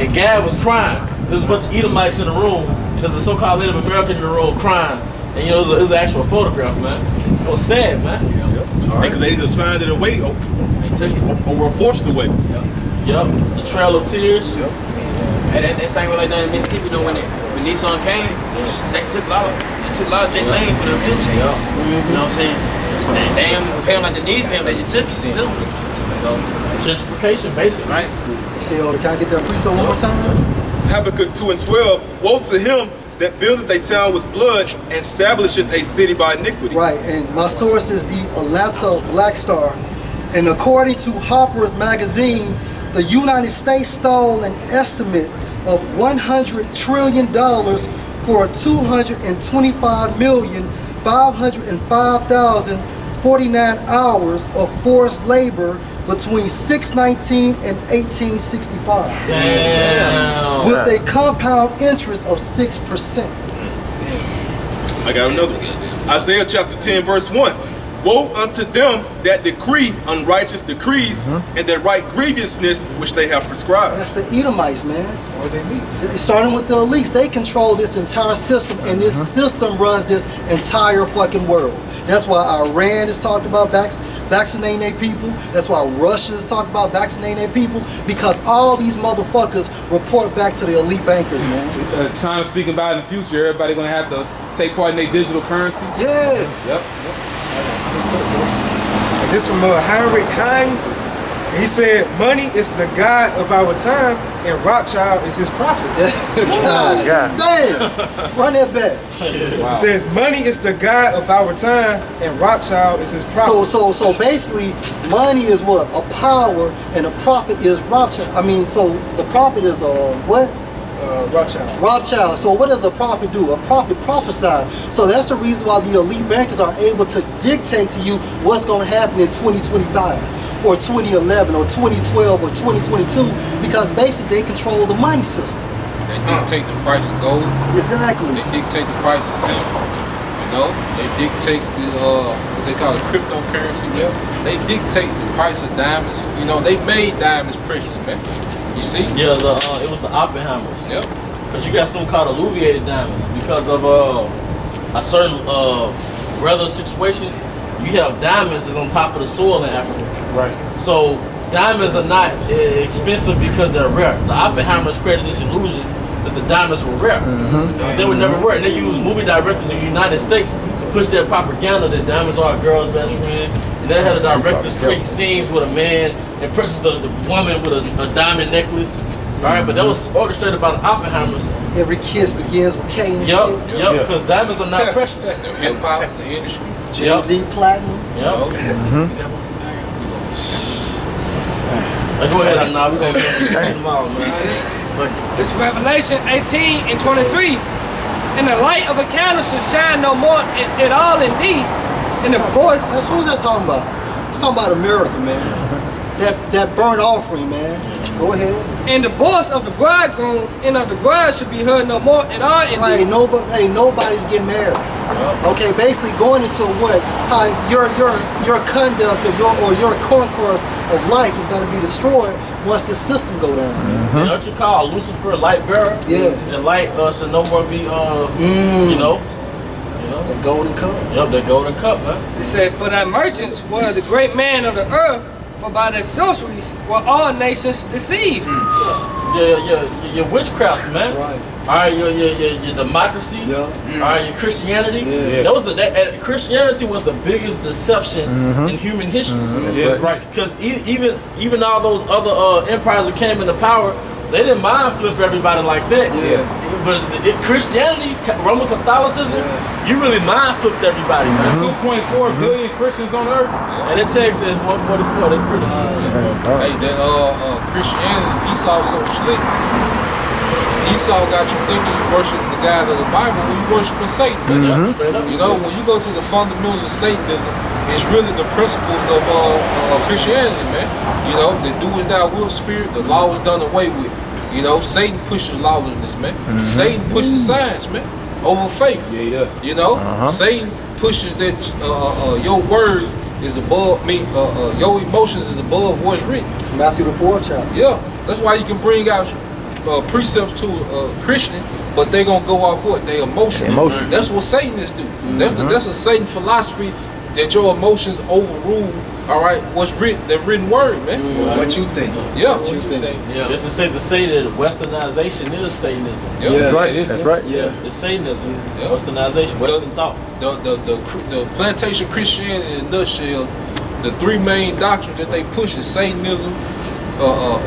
and Gad was crying. There's a bunch of Edomites in the room, and there's a so-called Native American in the room crying. And you know, it was an actual photograph, man. It was sad, man. Right. They either signed it away or were forced away. Yep. The Trail of Tears. Yep. And that same way like that in Mississippi, though, when Nissan came, they took a lot of Jet Lane for them too. You know what I'm saying? They didn't pay them like they needed them, they just took it too. So, gentrification, basically. Right. Say, can I get that pre-sale one more time? Habakkuk 2 and 12, woe to him that buildeth a town with blood and establisheth a city by iniquity. Right, and my source is the Atlanta Black Star. And according to Harper's Magazine, the United States stole an estimate of $100 trillion for 225,505,049 hours of forced labor between 619 and 1865. Damn. With a compound interest of 6%. I got another one. Isaiah chapter 10 verse 1. Woe unto them that decree unrighteous decrees and that write grievousness which they have prescribed. That's the Edomites, man. Starting with the elites, they control this entire system, and this system runs this entire fucking world. That's why Iran is talking about vaccinating their people. That's why Russia is talking about vaccinating their people, because all these motherfuckers report back to the elite bankers, man. China speaking about in the future, everybody gonna have to take part in their digital currency. Yeah. Yep. And this from Heinrich Heine. He said, money is the god of our time, and Rothschild is his prophet. God damn. Run that back. Wow. It says, money is the god of our time, and Rothschild is his prophet. So basically, money is what? A power, and a prophet is Rothschild. I mean, so the prophet is what? Rothschild. Rothschild. So what does a prophet do? A prophet prophesies. So that's the reason why the elite bankers are able to dictate to you what's going to happen in 2025 or 2011 or 2012 or 2022, because basically they control the money system. They dictate the price of gold. Exactly. They dictate the price of silver. You know, they dictate the what they call it, cryptocurrency. Yeah. They dictate the price of diamonds. You know, they made diamonds precious, man. You see? Yeah, it was the Oppenheimers. Yep. Because you got something called alluviated diamonds. Because of a certain weather situations, you have diamonds that's on top of the soil in Africa. Right. So diamonds are not expensive because they're rare. The Oppenheimers created this illusion that the diamonds were rare. They were never rare. And they used movie directors in the United States to push their propaganda that diamonds are a girl's best friend. And they had the directors create scenes with a man and presses the woman with a diamond necklace. All right, but that was orchestrated by the Oppenheimers. Every kiss begins with K and shit. Yep, because diamonds are not precious. The hip hop, the industry. Jay-Z Platinum. Yep. Go ahead, now we're going to get them all, man. It's Revelation 18 and 23. And the light of a candle should shine no more at all in thee. And the voice. That's who's that talking about? It's talking about America, man. That burnt offering, man. Go ahead. And the voice of the bridegroom and of the bride should be heard no more at all in thee. Nobody's getting married. Okay, basically going into what? How your conduct of your concourse of life is going to be destroyed once this system go down. You know what you call Lucifer, light bearer? Yeah. And light should no more be, you know. The golden cup. Yep, the golden cup, man. It said, for thy merchants were the great man of the earth, for by their sorceries were all nations deceived. Your witchcrafts, man. Right. All right, your democracy. Yeah. All right, your Christianity. Yeah. That was Christianity was the biggest deception in human history. Yeah, that's right. Because even all those other empires that came into power, they didn't mind flip everybody like that. Yeah. But Christianity, Roman Catholicism, you really mind flipped everybody, man. 2.4 billion Christians on earth. And the text says 144. That's pretty good. Hey, that Christianity, Esau so slick. Esau got you thinking you worship the God of the Bible when you worshiping Satan. You know, when you go to the fundamentals of Satanism, it's really the principles of Christianity, man. You know, the do as thou wilt spirit, the law is done away with. You know, Satan pushes lawlessness, man. Satan pushes science, man, over faith. Yeah, he does. You know, Satan pushes that your word is above me, your emotions is above what's written. Matthew the 4th chapter. Yeah, that's why you can bring out precepts to a Christian, but they gonna go off what? Their emotions. Emotions. That's what Satanists do. That's a Satan philosophy that your emotions overrule. All right, what's written? The written word, man. What you think? Yeah. What you think? Yeah. It's safe to say that Westernization is Satanism. Yeah. That's right. That's right. Yeah. It's Satanism. Yeah. Westernization, Western thought. The plantation Christianity in a nutshell, the three main doctrines that they push is Satanism,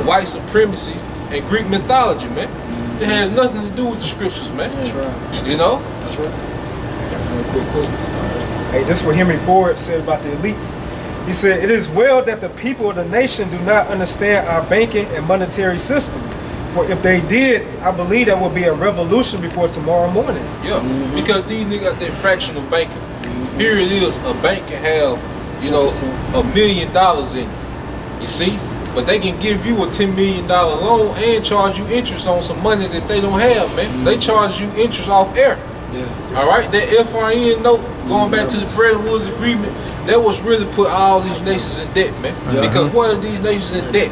white supremacy, and Greek mythology, man. It has nothing to do with the scriptures, man. That's right. You know? That's right. Quick quote. Hey, this is what Henry Ford said about the elites. He said, "It is well that the people of the nation do not understand our banking and monetary system. For if they did, I believe there would be a revolution before tomorrow morning." Yeah, because these niggas got that fractional banking. Here it is, a bank can have, you know, $1 million in it. You see? But they can give you a $10 million loan and charge you interest on some money that they don't have, man. They charge you interest off air. Yeah. All right, that FRN note, going back to the Bretton Woods Agreement, that was really put all these nations in debt, man. Yeah. Because what are these nations in debt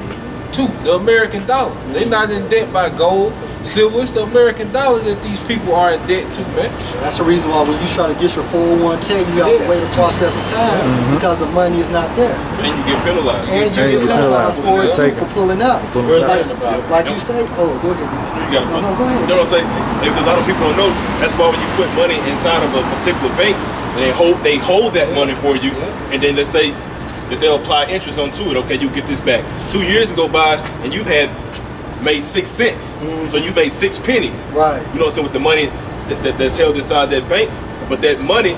to? The American dollar. They're not in debt by gold, silver. It's the American dollar that these people are in debt to, man. That's the reason why when you try to get your 401k, you have to wait a process of time because the money is not there. And you get penalized. And you get penalized for it too, for pulling out. Where's Like, that about? like you say, oh, go ahead. You got No, go ahead. You know what I'm saying? Because a lot of people don't know. That's why when you put money inside of a particular bank, and they hold that money for you, and then let's say that they'll apply interest onto it. Okay, you get this back. 2 years go by, and you've had made 6 cents. So you made 6 pennies. Right. You know what I'm saying, with the money that's held inside that bank. But that money,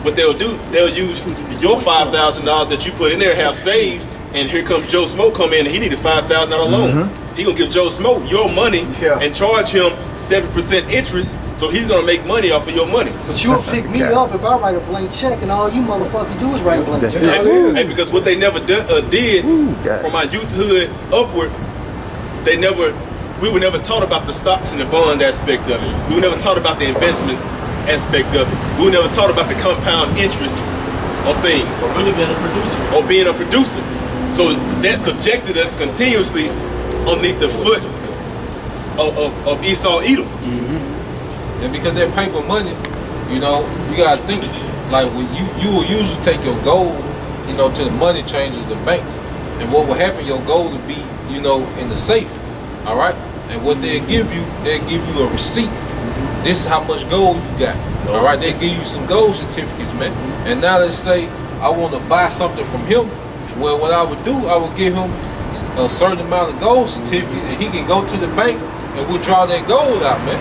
what they'll do, they'll use your $5,000 that you put in there, have saved, and here comes Joe Smoke come in, and he needed $5,000 loan. He gonna give Joe Smoke your money and charge him 7% interest, so he's gonna make money off of your money. But you'll pick me up if I write a blank check and all you motherfuckers do is write blank checks. Hey, because what they never did from my youthhood upward, we were never taught about the stocks and the bond aspect of it. We were never taught about the investments aspect of it. We were never taught about the compound interest of things. So really being a producer. Or being a producer. So that subjected us continuously underneath the foot of Esau Edom. And because that paper money, you know, you gotta think, like when you will usually take your gold, you know, to the money changers, the banks, and what will happen, your gold will be, you know, in the safe, all right? And what they'll give you a receipt. This is how much gold you got, all right? They'll give you some gold certificates, man. And now let's say I want to buy something from him. Well, what I would do, I would give him a certain amount of gold certificate, and he can go to the bank and withdraw that gold out, man.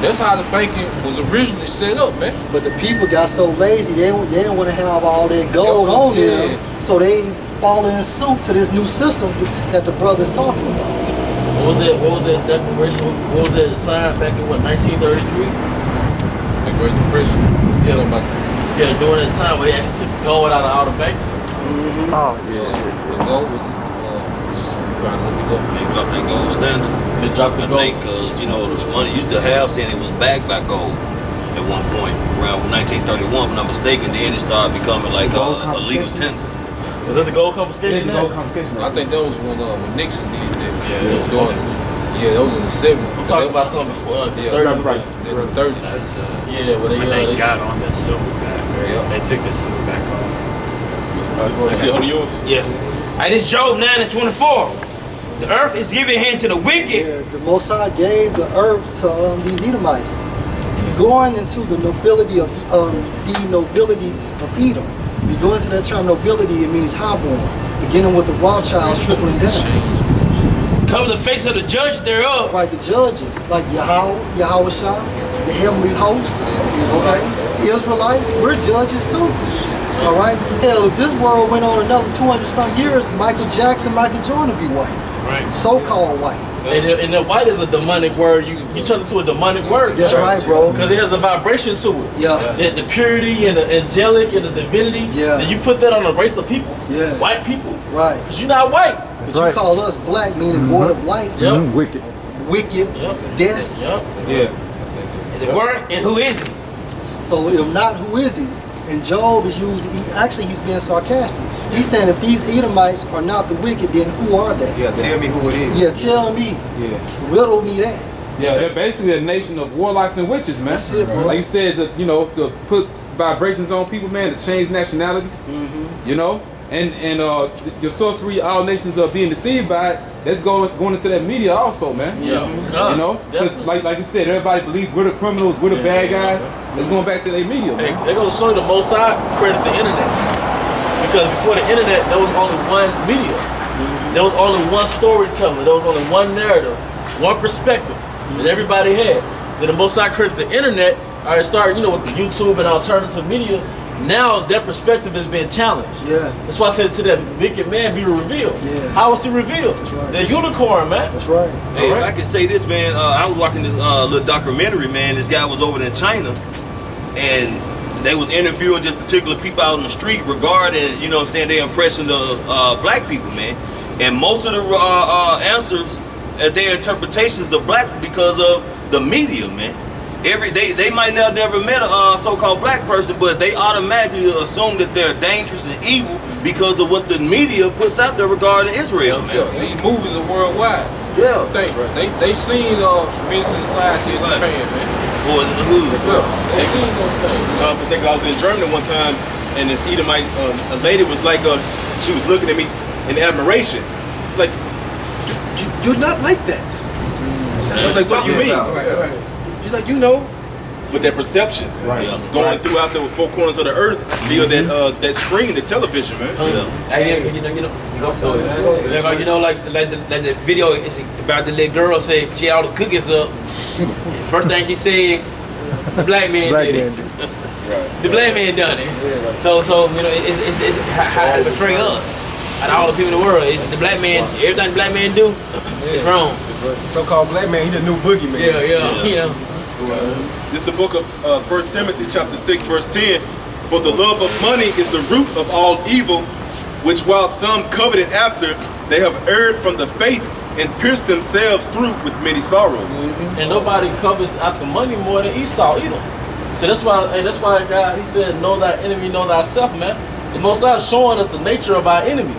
That's how the banking was originally set up, man. But the people got so lazy, they didn't want to have all that gold on them, so they falling in suit to this new system that the brother's talking about. What was that declaration? What was that signed back in 1933? The Great Depression. Yeah, during that time where they actually took gold out of all the banks. Oh, yeah. The gold was trying to look it up. They dropped that gold standard. They dropped the I gold. think because, you know, the money used to have saying it was backed by gold at one point, around 1931, if I'm not mistaken. Then it started becoming like a legal tender. Was that the gold confiscation? I think that was when Nixon did that. Yeah, that was in the 70s. I'm talking about something before the 30s. Right. In the 30s. That's Yeah, when they got on the silver back. Yeah. They took the silver back off. You still holding yours? Yeah. Hey, this Job 9:24. The earth is given hand to the wicked. Yeah, the Most High gave the earth to these Edomites, going into the nobility of Edom. We go into that term nobility, it means highborn, beginning with the Rothschilds trickling down. Cover the face of the judge thereof. Right, the judges, like Yahweh Shah, the heavenly host, okay? Israelites, we're judges too. All right? Hell, if this world went on another 200 some years, Michael Jackson, Michael Jordan would be white. Right. So-called white. And the white is a demonic word. You turn it to a demonic word. That's right, bro. Because it has a vibration to it. Yeah. The purity and the angelic and the divinity. Yeah. And you put that on a race of people. Yeah. White people. Right. Because you're not white. But you call us black, meaning void of light. Yep. Wicked. Wicked, death. Yep. Yeah. The word, and who is he? So if not, who is he? And Job is using, he's being sarcastic. He's saying if these Edomites are not the wicked, then who are they? Yeah, tell me who it is. Yeah, tell me. Yeah. Riddle me that. Yeah, they're basically a nation of warlocks and witches, man. That's it, bro. Like you said, to put vibrations on people, man, to change nationalities. You know, and your sorcery, all nations are being deceived by it. That's going into that media also, man. Yeah. You know, because like you said, everybody believes we're the criminals, we're the bad guys. It's going back to their media. Hey, they're gonna show you the most side credit the internet. Because before the internet, there was only one media. There was only one storyteller. There was only one narrative, one perspective that everybody had. Then the most side credit the internet. I started, with the YouTube and alternative media. Now that perspective is being challenged. Yeah. That's why I said to that wicked man be revealed. Yeah. How was he revealed? That's right. The unicorn, man. That's right. Hey, if I can say this, man, I was watching this little documentary, man. This guy was over in China, and they was interviewing just particular people out on the street regarding, their impression of black people, man. And most of the answers, their interpretations of black because of the media, man. They might not never met a so-called black person, but they automatically assume that they're dangerous and evil because of what the media puts out there regarding Israel, man. Yeah, these movies are worldwide. Yeah. They seen Men's Society in Japan, man. Boys in the hood. Yeah, they seen those things. I was in Germany one time, and this Edomite, a lady was like, she was looking at me in admiration. It's like, you're not like that. I was like, what do you mean? She's like, with that perception, going throughout the four corners of the earth via that screen, the television, man. Like the video is about the little girl say she had all the cookies up. First thing she said, the black man did it. The black man done it. So it's how to portray us. Out of all the people in the world, it's the black man. Everything the black man do, it's wrong. So-called black man, he's the new boogeyman. Yeah. This is the book of 1 Timothy chapter 6 verse 10. For the love of money is the root of all evil, which while some coveted after, they have erred from the faith and pierced themselves through with many sorrows. And nobody covers after money more than Esau either. So that's why God, he said, know thy enemy, know thyself, man. The Most High is showing us the nature of our enemy.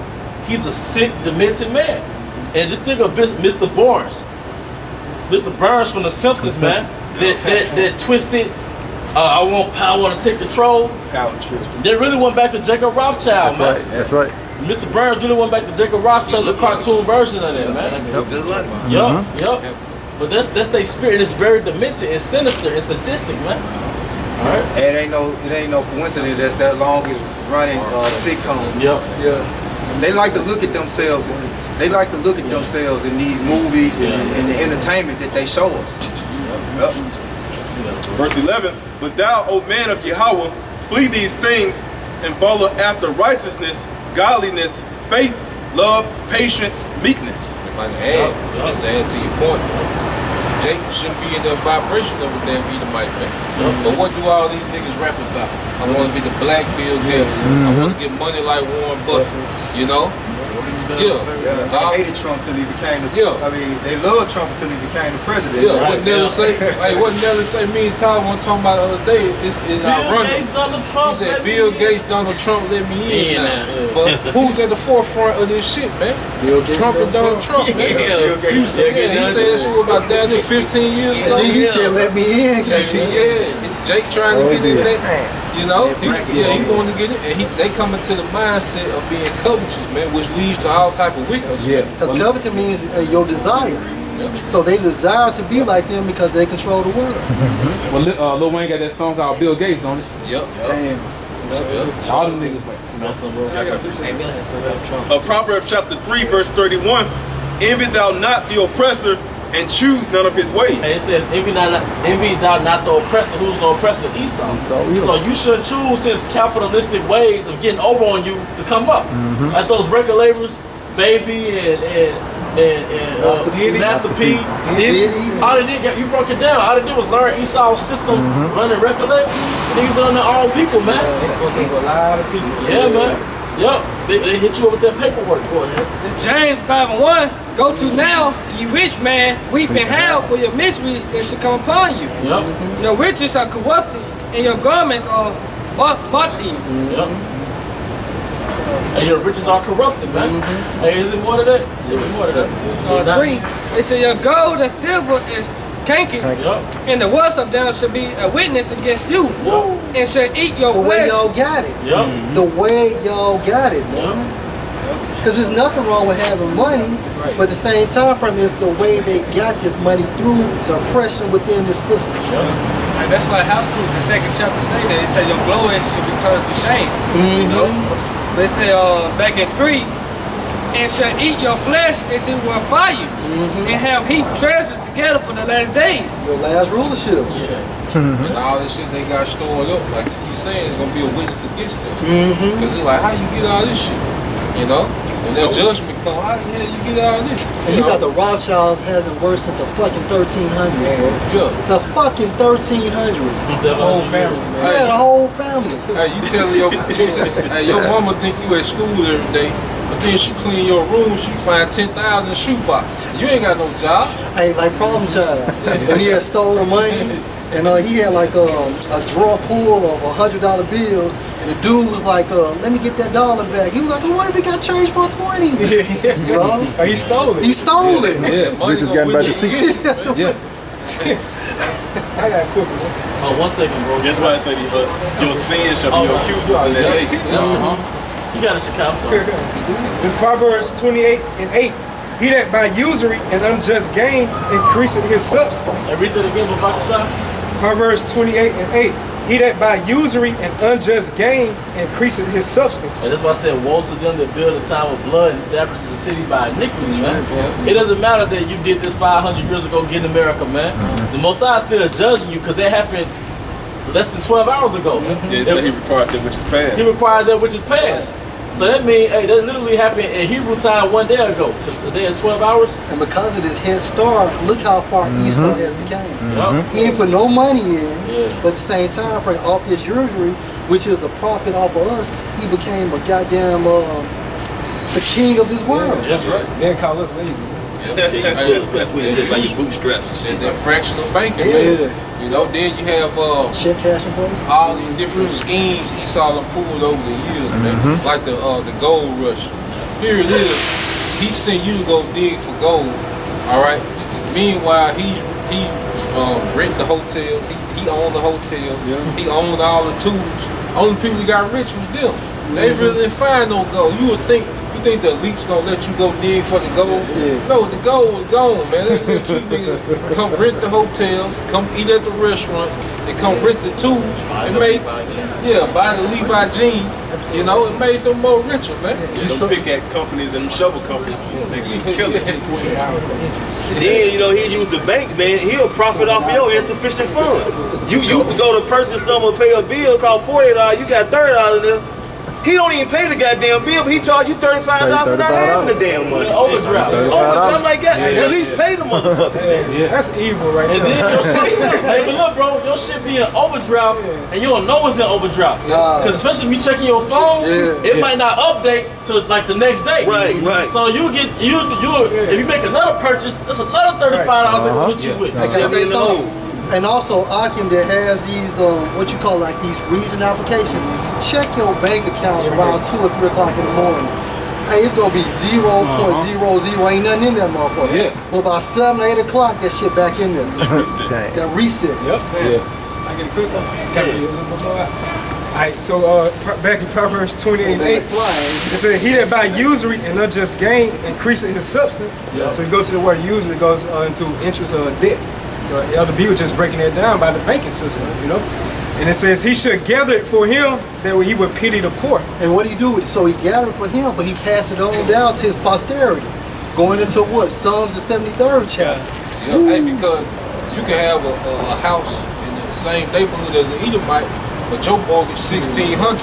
He's a sick, demented man. And just think of Mr. Burns. Mr. Burns from The Simpsons, man. That twisted, I want power, I want to take control. They really went back to Jacob Rothschild, man. That's right. Mr. Burns really went back to Jacob Rothschild, a cartoon version of that, man. Yup. But that's their spirit. It's very demented, it's sinister, it's sadistic, man. All right. It ain't no coincidence that's that longest running sitcom. Yep. Yeah. They like to look at themselves. They like to look at themselves in these movies and the entertainment that they show us. Verse 11. But thou, O man of Yahweh, flee these things and follow after righteousness, godliness, faith, love, patience, meekness. If I can add to your point, Jake shouldn't be in the vibration of a damn Edomite man. But what do all these niggas rap about? I want to be the black Bill Gates. I want to get money like Warren Buffett. You know? They hated Trump till he became they loved Trump until he became the president. Yeah, what Nelly say, me and Todd were talking about the other day, is ironic. He said, Bill Gates, Donald Trump let me in now. But who's at the forefront of this shit, man? Trump and Donald Trump, man. He said that shit was about damn 15 years ago. He said, let me in. Jake's trying to get into that. You know, he wanted to get it, and they come into the mindset of being covetous, man, which leads to all type of weakness. Yeah. Because coveting means your desire. So they desire to be like them because they control the world. Well, Lil Wayne got that song called Bill Gates, don't it? Yep. Damn. All them niggas like. Proverbs chapter 3 verse 31. Envy thou not the oppressor, and choose none of his ways. And it says, envy thou not the oppressor. Who's the oppressor? Esau. So you should choose his capitalistic ways of getting over on you to come up. Like those record labels, Baby and Master P. All they did, you broke it down. All they did was learn Esau's system, running record labels. These are their own people, man. They fucking with a lot of people. Yeah, man. Yup, they hit you up with that paperwork, boy. James 5:1, go to now, ye rich man, weep and howl for your miseries that should come upon you. Yep. Your riches are corrupted, and your garments are Batim. Yep. And your riches are corrupted, man. Hey, is it more to that? Is it more to that? 3, they say your gold and silver is canking, and the wealth of them should be a witness against you, and shall eat your The way flesh. y'all got it. Yep. The way y'all got it, man. Because there's nothing wrong with having money, but at the same time frame is the way they got this money through the oppression within the system. And that's why Habakkuk, the 2nd chapter, say that. They say your glory should be turned to shame. You know? They say back in 3, and shall eat your flesh as it will fire you, and have heaped treasures together for the last days. Your last rulership. And all this shit they got stored up, like you keep saying, it's gonna be a witness against them. Because it's like, how you get all this shit? You know? And then judgment come, how the hell you get all this? And you got the Rothschilds has it worse since the fucking 1300s, bro. The fucking 1300s. The whole family, man. Yeah, the whole family. Hey, you telling hey, your mama think you at school every day, but then she clean your room, she find 10,000 in shoebox. You ain't got no job. Hey, like Problem Child. When he had stole the money, and he had like a drawer full of $100 bills, and the dude was like, let me get that dollar back. He was like, oh, what if we got change for 20? You know? He stole it. He stole it. Yeah, We just got back to see. Yeah. I got quick one. Oh, 1 second, bro. That's why I say your sin shall be your accusers in that day. You got a Chicago song. It's Proverbs 28 and 8. He that by usury and unjust gain increaseth his substance. And read that again, Babakasha. Proverbs 28 and 8. He that by usury and unjust gain increaseth his substance. And that's why I said, woe to them that build a town with blood and establishes the city by iniquity, man. It doesn't matter that you did this 500 years ago getting America, man. The Messiah is still judging you because that happened less than 12 hours ago. Yeah, so he required that which is past. He required that which is past. So that means, hey, that literally happened in Hebrew time 1 day ago. The day is 12 hours. And because of this head start, look how far Esau has become. He ain't put no money in, but at the same time, off this usury, which is the profit off of us, he became a goddamn the king of this world. That's right. Then call us lazy. That's what he said about your bootstraps. And then fractional banking, Yeah. man. You know, then you have Check cash in place. all these different schemes Esau done pulled over the years, man. Like the gold rush. Here it is. He sent you to go dig for gold. All right. Meanwhile, he rented the hotels. He owned the hotels. He owned all the tools. Only people who got rich was them. They really didn't find no gold. You think the elites gonna let you go dig for the gold? No, the gold was gone, man. They let you niggas come rent the hotels, come eat at the restaurants, and come rent the tools. It made, buy the Levi jeans. You know, it made them more richer, man. You don't pick at companies and them shovel companies, they get killed. Then, you know, he use the bank, man. He'll profit off of your insufficient funds. You go to purchase something to pay a bill, cost $40, you got $30 in there. He don't even pay the goddamn bill, but he charge you $35 for not having the damn money. Overdraft. I'm like, at least pay the motherfucker, man. That's evil right And there. then your shit, hey, but look, bro, your shit be in overdraft, and you don't know it's in overdraft. Because especially if you checking your phone, it might not update to like the next day. Right. So you get if you make another purchase, that's another $35 they gonna hit you with. I gotta say something. And also, Akim that has these, what you call like these region applications, check your bank account around 2 or 3 o'clock in the morning. Hey, it's gonna be 0.00, ain't nothing in that motherfucker. But by 7 or 8 o'clock, that shit back in there. That reset. Yep. I get a quick one. Got me a little bit more out. Alright, so back in Proverbs 28 and 8, it said, he that by usury and unjust gain increasing his substance. So you go to the word usury, it goes into interest or debt. So Elder B was just breaking it down by the banking system, you know? And it says he should gather it for him that he would pity the poor. And what he do with it? So he gathered for him, but he passed it on down to his posterity. Going into what? Psalms the 73rd chapter. Hey, because you can have a house in the same neighborhood as an Edomite, but your mortgage $1,600.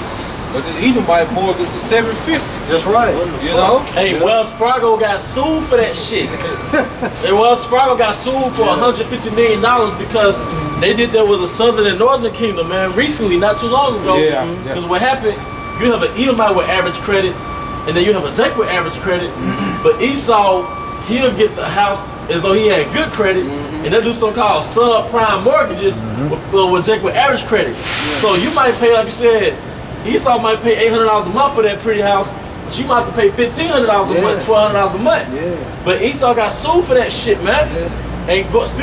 But the Edomite mortgage is $750. That's right. You know? Hey, Wells Fargo got sued for that shit. Wells Fargo got sued for $150 million because they did that with the Southern and Northern Kingdom, man, recently, not too long ago. Because what happened, you have an Edomite with average credit, and then you have a Jacob with average credit, but Esau he'll get the house as though he had good credit, and they'll do something called subprime mortgages with average credit. So you might pay, like you said, Esau might pay $800 a month for that pretty house, but you might have to pay $1,500 a month, $1,200 a month. But Esau got sued for that shit, man. And speaking